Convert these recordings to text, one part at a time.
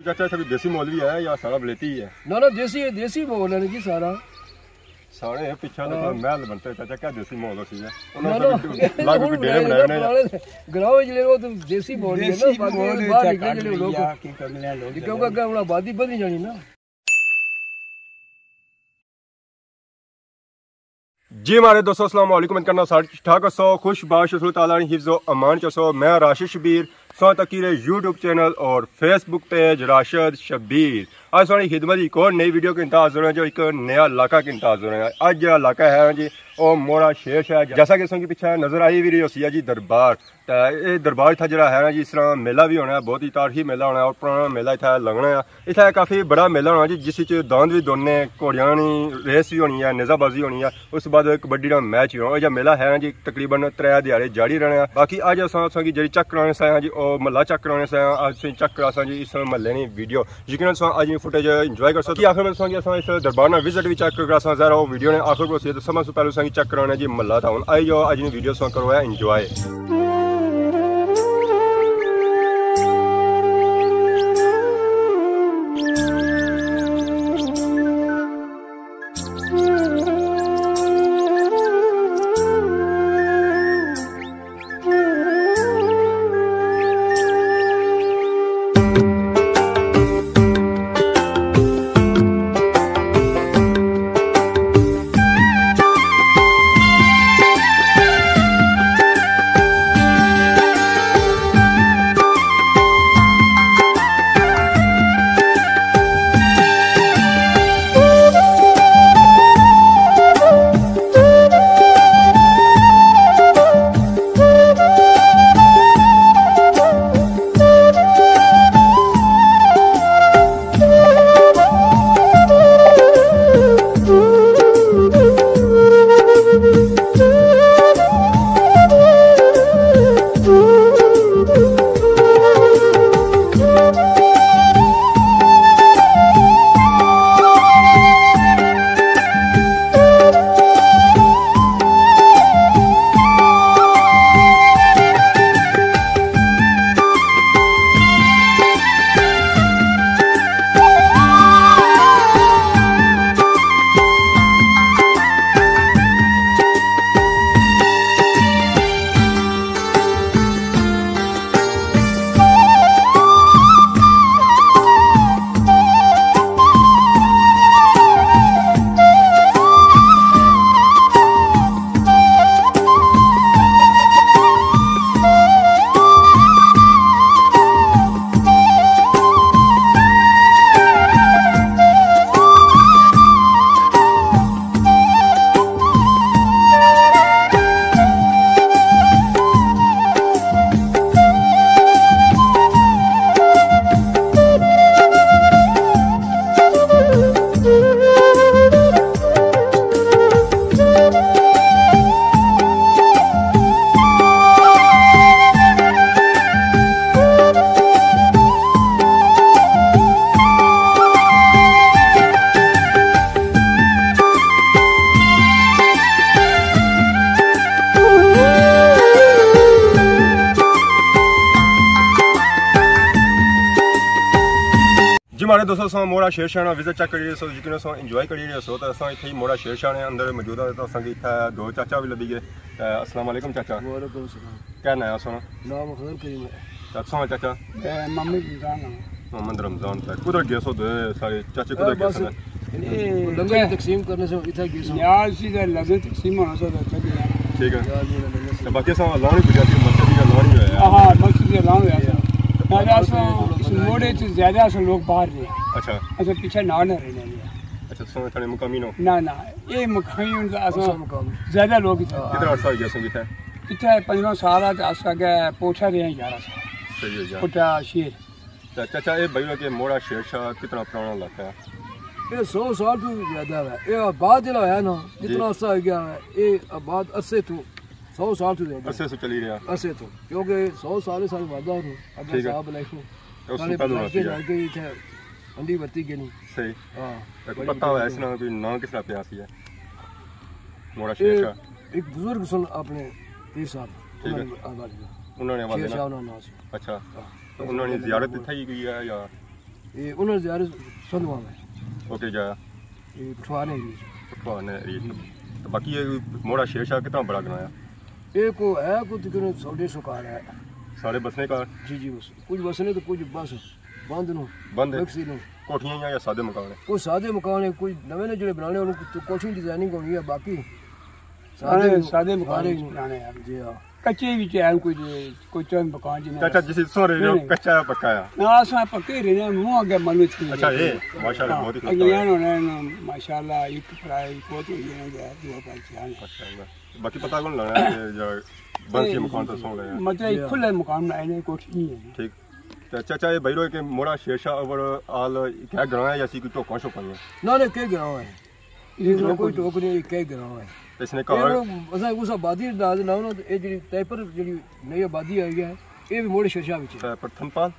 चाचा सभी देसी मौलवी है या सारा वलेती है? ना ना देसी मॉल है जी सारा। सारे पीछे तो महल बनते चाचा क्या देसी मॉल होती है? उन्होंने लाग कोई डेरे बनाए ने गांव में जो तो देसी मॉल है ना, बाकी बाहर निकले जो लोग की करने लोग क्योंकि अगर आबादी बढ़ी जानी ना। जी हमारे दोस्तों अस्सलाम वालेकुम करना सारे ठाक सो खुश बाश ताला हिफ्ज़ो अमान चसो। मैं राशिद शबीर सो तकीर यूट्यूब चैनल और फेसबुक पेज राशिद शबीर। आज सोनी खिदमत एक और नई वीडियो के इंतजार हो रहे हैं, जो एक नया इलाका के इंतजार हो रहे हैं। आज जो इलाका है जी वो मोहरा शेर शाह, जैसा कि इसके पीछे नजर आई भी रही होती है जी दरबार। तो ये दरबार इतना जरा है ना जी, इस तरह मेला भी होना है, बहुत ही तारीखी मेला होना है और पुराना मेला इतना लगना है। इतना काफ़ी बड़ा मेला होना जी, जिस दांद भी दोने घोड़ियां रेस भी होनी है, नेजाबाजी होनी है, उस बाद कबड्डी का मैच भी होना। जो मेला है ना जी तकरीबन 3 दिहाड़े जारी रहने हैं। बाकी अज अस जी चेक कराने से जी और महला चेक कराने से अस चेक करा जी इस महल्ले की वीडियो यकीन अज फुटेज इंजॉय कर सकते। आखिर में इस दरबार में विजिट भी चेक करा जरा वो वीडियो ने आखिर को तो समय से पहले चेक कराने जी महला था। हूँ आई जाओ अज वीडियो करो है इंजॉय। हमारे दोस्तों मोहरा शेर शाह विजिट चेक करिए सो यकीन इंजॉय करिए सो। तो अस इतने मोहरा शेर शाह ने अंदर मौजूद है। तो असें इतना 2 चाचा भी लभी गए। अस्सलाम वालेकुम चाचा। वालेकुम सलाम। क्या नाम है सोना? नाम खैर करीम है। चाचा चाचा मोहम्मद रमजान तक कुदर गए सो सारे चाचे कुदर गए? लंगर तकसीम करने से इधर गए यार सीधा लंगर तकसीम होना चाहिए। ठीक है। तो बाकी सब लानी गुजराती मस्जिद का लानी है। हां मस्जिद का लानी है। इस मोड़े से ज्यादा से लोग बाहर रहे। अच्छा अच्छा पीछे ना रहने। अच्छा सो थने मुकामी नो ना ना ये मुकामी उनका असो ज्यादा लोग कितना अर्सा हो गया संगीत है कितना 15 साल है। आसा के पोछा रहे हैं 11 साल। सही है यार पोछा शेर। चाचा ये भाई के मोहरा शेर शाह कितना पुराना इलाका है? ये 100 साल तो ज्यादा है। ये आबाद जो है ना कितना अर्सा हो गया है। ये आबाद अरसे तो 100 साल तो अरसे से चली रहा अरसे तो क्योंकि 100 साल साल वादा हो अब साहब लाइफ तो उससे पहले होती है अंडी बत्ती के नहीं सही। हां पता है इसना कोई नाम किसका प्यास है मोहरा शेर शाह एक बुजुर्ग सुन अपने 30 साल उन्होंने आवाज अच्छा तो उन्होंने जियारत इत्थे ही की है या ये उन्होंने ज़्यादा संधवा में ओके जाया ये पठवाने तो बाकी ये मोहड़ा शेर शाह कितना बड़ा बनाया ये को है कुछ तकरीबन 150 कार है सारे बसने का जी बस कुछ बसने तो कुछ बस बंद नो बंद है नो कोठियां या सादे मकान है कोई सादे मकान है कोई नवे ने जो बनाने उनको कोठी डिजाइनिंग होनी है बाकी सादे मकान बनाने हैं जी हां कच्चे भी है कोई चंद मकान जिन्हें चाचा जिसे सो रहे हो कच्चा है पक्का है ना सा पक्के रहे मुंह आगे मालूम थी अच्छा ये माशाल्लाह बहुत ही अगलियां होने माशाल्लाह एक प्राइस बहुत हो गया है दो पहचान माशाल्लाह बाकी पता कौन लगा है जो बंद के मकान तो सो रहे हैं मतलब खुले मकान में आने कोठी नहीं है ठीक चाचा ये भाई रो के मोहड़ा शेर शाह और आल क्या ग्रां है या सी कोई टोका शोका है ना के ग्रां है ये कोई टोक नहीं के ग्रां है इसने कहा असा उस आबादी दाद ना तो ये जी टाइपर जी नई आबादी आई है ये भी मोहड़ा शेर शाह विच पर थनपाल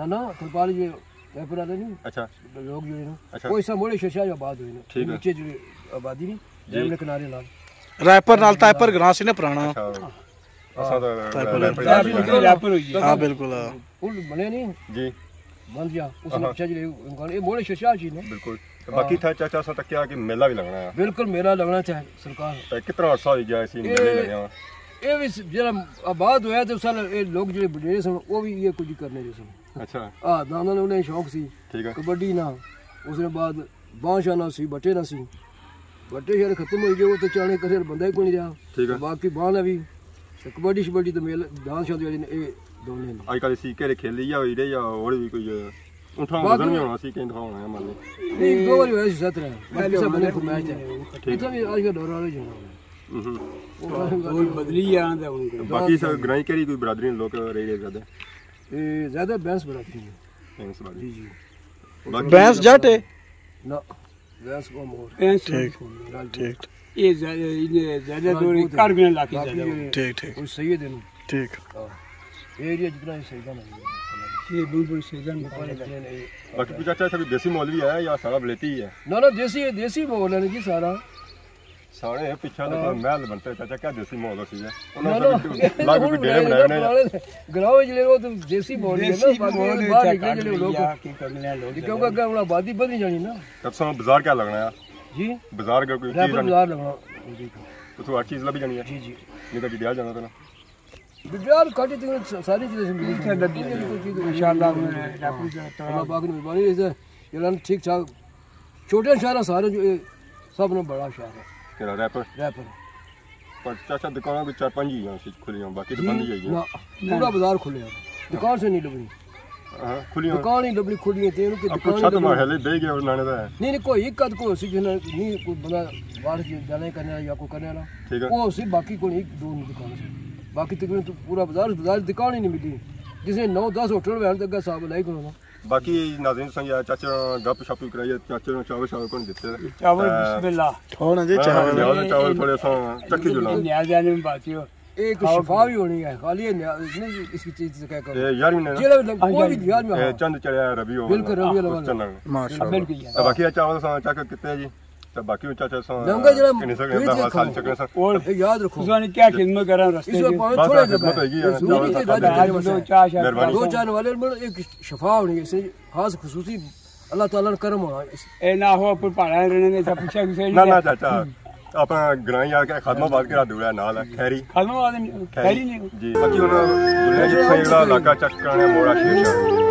ना थनपाल ये टाइपर वाले नहीं अच्छा लोग जो है अच्छा कोई सा मोहड़ा शेर शाह आबाद हुए ना ठीक है नीचे जी आबादी नहीं जेल किनारे नाल रायपुर नाल टाइपर ग्रां से ने पुराना असा तो रायपुर हुई हां बिल्कुल पुल बने नहीं जी बन गया उसने अच्छा जी ये मोहड़ा शेर शाह जी ने बिल्कुल तो बाकी था चाचा सा तक क्या कि मेला भी लगना है बिल्कुल मेला लगना चाहिए सरकार कितना अर्सा हो गया इसी मेले लगे ये भी जरा आबाद होया तो साल ये लोग जो बड़े सन वो भी ये कुछ करने जैसे अच्छा हां दादा ने उन्हें शौक सी ठीक है कबड्डी ना उसने बाद बांशा ना सी बटे ना सी बटे यार खत्म हो गए वो तो चाने करे बंदा ही कोई नहीं रहा ठीक है बाकी बाण भी कबड्डी शबड्डी तो मेल दान शादी वाली ने ये दोने ने आजकल सी केरे खेल लिया होई रे या और भी कोई उठा वजन नहीं होना सी केंद्र होना है मान लो नहीं दो बार हुआ सी 17 बाकी सब बने को मैच है ठीक है आज का दौर वाले जाना वो बदली आंदा उनको बाकी सब ग्राई केरी कोई बरादरी लोग रह रहे ज्यादा ये ज्यादा बैंस बरादरी है बैंस बरादरी जी बैंस जट है ना बैंस को मोर ठीक ठीक ये ज्यादा दूरी कर भी लाके ज्यादा ठीक ठीक वो सही है देना ठीक एरिया जितना ही सही है ये बिल्कुल सीजन में बाकी कुछ अच्छा सभी देसी मौलवी है या सारा वलेती है ना देसी माहौल है जी सारा सारे पीछे तो महल बनते चाचा क्या देसी माहौल होती है उन्होंने लागू भी डेरे बनाए ने गांव जिले वो तो देसी माहौल है ना बाकी बाहर निकले जिले लोग की करने लोग क्योंकि अगर उन आबादी बढ़ नहीं जानी ना तब से बाजार क्या लगना है जी बाजार का कोई चीज बाजार लगना तो हर चीज लभी जानी है जी जी नहीं तो डिडियाल जाना था ना डिडियाल काटी तो सारी चीजें मिली थे इंशाल्लाह अल्लाह पाक ने मेहरबानी से ये ठीक ठाक छोटे शहर सारे जो सब ने बड़ा शहर है तेरा रैपर पर चाचा दुकान को 4-5 ही हैं खुली हैं बाकी तो बंद ही है ना पूरा बाजार खुले हैं दुकान से नहीं लबनी हां खुली हैं दुकान ही लबनी खुली है तेन की दुकान छत में हेले दे गए और नाने दा नहीं कोई एक कद को सी नहीं कोई बंदा बाहर से जाने करने या को करने वाला ठीक है वो सी बाकी को एक दो दुकान से बाकी तकरीबन तो पूरा बाजार दुकान ही नहीं मिली जिसे 9-10 होटल में तक साहब लाई करो बाकी नाज़रीन संग यार चाचा गप शप कराइए चाचा ने चावल कौन देते चावल बिस्मिल्लाह थोड़ा जी चावल थोड़े सा चक्की जुला न्याज आने में बात हो एक शिफा भी होनी है खाली नहीं इसकी चीज से क्या करो यार में कोई भी यार में चंद चढ़या रबी हो बिल्कुल रबी लगा माशाल्लाह बाकी चावल सा चाका कितने जी तब बाकी चाचा सा लंगा जरा किने से खाली चक्कर सा और याद रखो उसने क्या खिदमत करा रास्ते इसमें पानी थोड़ा दबा दो चार वाले में एक शिफा होनी है इससे खास खुसूसी अल्लाह ताला ने करम होना ए ना हो पर पढ़ा रहने ने सब पूछा किसे ना चाचा अपना ग्राई आके खादमाबाद के दूर नाल है खैरी खादमाबाद खैरी नहीं जी बाकी दुनिया जिस सही इलाका चेक करने मोहड़ा शेर शाह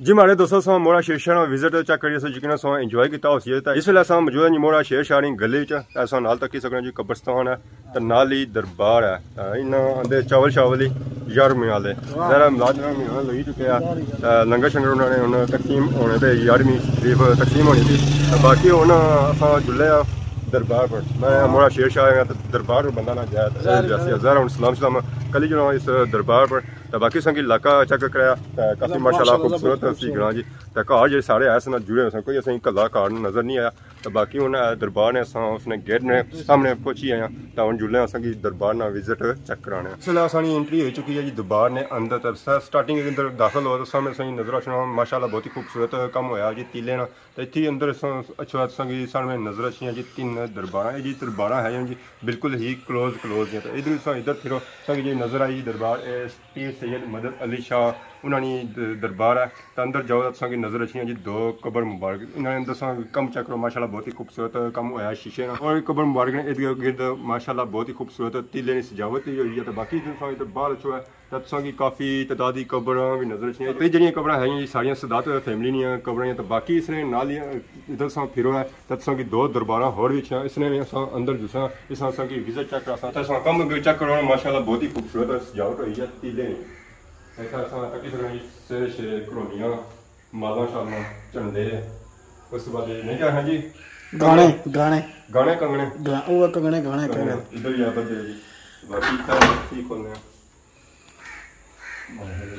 जी हमारे दोस्तों सो मोहरा शेर शाह विजिट चेक करिए सो यकीन सो एंजॉय किया उस ये इस वेले असां मौजूद जी मोहरा शेर शाह दी गली च असां नाल तक सकने जी कब्रस्तान है ते नाल ही दरबार है इन्ना अंदे चावल शावल ही 11वीं वाले जरा मुलाजम में लगी चुके हैं लंगर शंगर उन्होंने हुन तकसीम होने पे 11वीं करीब तकसीम होनी थी बाकी हुन असां जुले दरबार पर मैं मोहरा शेर शाह है दरबार पर बंदा ना जाए जैसे हज़ार सलाम सलाम कल जो इस दरबार पर तो बाकी संगी इलाका चेक कराया काफ़ी माशाल्लाह खूबसूरत सी ग्रां जी तो घर जो सारे ऐसे ना जुड़े हुए कोई असें कला घर नज़र नहीं आया तो बाकी हूँ दरबार ने उसने गेट ने सामने पहुंची आए तो हम जुड़े असेंगी दरबार ना विजिट चेक कराने इसलिए असानी एंट्री हो चुकी है जी दरबार ने अंदर तरफ स्टार्टिंग के अंदर दाखिल हुआ तो सामने सही नजर आना माशाल्लाह बहुत ही खूबसूरत कम होया जी तीले ना तो इतनी अंदर अच्छा असेंगी सामने नजर आचियाँ जी 3 दरबार जी दरबार है जी बिल्कुल ही क्लोज जी तो इधर इधर फिरो संगी जी नजर आई दरबार पीर सैयद मदद अली शाह उन्होंने दरबार है तो अंदर जाओ असेंगी नजर आचियाँ जी 2 कबर मुबारक इन्होंने अंदर कम चेक करो माशाल्लाह बहुत ही खूबसूरत कम होया शीशे ना और कबर मुबारक ने इर्द गिर्द माशाल्लाह बहुत ही खूबसूरत तीले की सजावट हुई है तो बाकी इधर बाहर अच्छो है तो असेंगी काफ़ी तादादी कबर भी नजर आचियाँ तो जी कबर है जी सारिया सदात फैमिली दी कबर तो बाकी इसने नाल इधर सा फिरो है तो असेंगी 2 दरबार होर भी इसने भी अस अंदर जुसा इस असेंगी विजिट चेक करा तो कम चेक करो माशाल्लाह बहुत ही खूबसूरत सजावट हुई है तीले करोनियां माला शाला झंडे उस बाद नहीं क्या है जी गाने गाने गाने कंगने वो कंगने गाने इधर ही आता है जी बाकी सारे ठीक होने हैं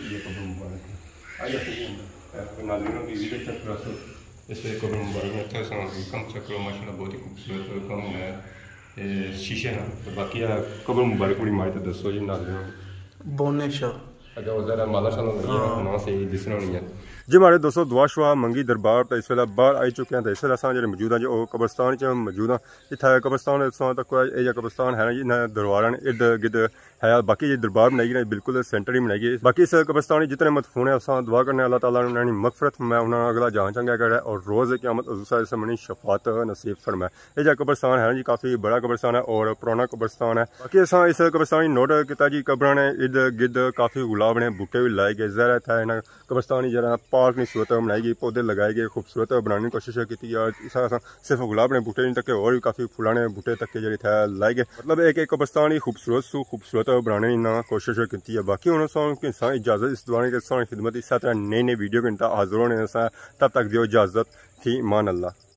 ये कब्र मुबारक आइए नाज़रीनों की वीडियो चेक करा सो इससे कब्र मुबारक में था कम चेक करो माशाल्लाह बहुत ही खूबसूरत कम है शीशे ना तो बाकी कब्र मुबारक बड़ी मारी तो दसो जी नाज़रीनों बोने शाह अच्छा वो ज़रा माला शाला ना से दिसना नहीं है जी हमारे दोस्तों दुआ शुआ मंगी दरबार तो इस वे बाहर आई चुके हैं तो इस वे अस जो मौजूद हैं जो कब्रस्तान च मौजूद हैं इतना कब्रस्तान तक यह कब्रस्तान है जी इन्हें दरबार इर्द गिर्द है बाकी जी दरबार बनाई गई बिल्कुल सेंटर ही बनाई गई बाकी इस कब्रस्तान जितने मदफून है अस दुआ करने अल्लाह ताला ने उन्होंने मगफरत मैं उन्होंने अगला जान चंगा कर और रोज़ क़यामत मनी शफात नसीब फरमाए यह जो कब्रस्तान है जी काफ़ी बड़ा कब्रस्तान है और पुराना कब्रस्तान है बाकी अस इस कब्रस्तान नोट किया जी कब्र ने इर्द गिर्द काफ़ी गुलाब ने बूटे भी लाए गए ज़ाहिर है इन्हें कब्रस्तान जरा पार्क की सूरत बनाई गई पौधे लगाए गए खूबसूरत बनाने की कोशिश की और सिर्फ गुलाब ने बूटे नहीं तक और भी काफ़ी फुलाने बूटे तक के जो लाए गए मतलब एक कब्रस्तान ही खूबसूरत बनाने की कोशिश की है बाकी उन्होंने इजाज़त इस दुआने के खिदमत इस तरह नई वीडियो के हाजिर होने तब तक दियो इजाज़त फी मान अल्लाह।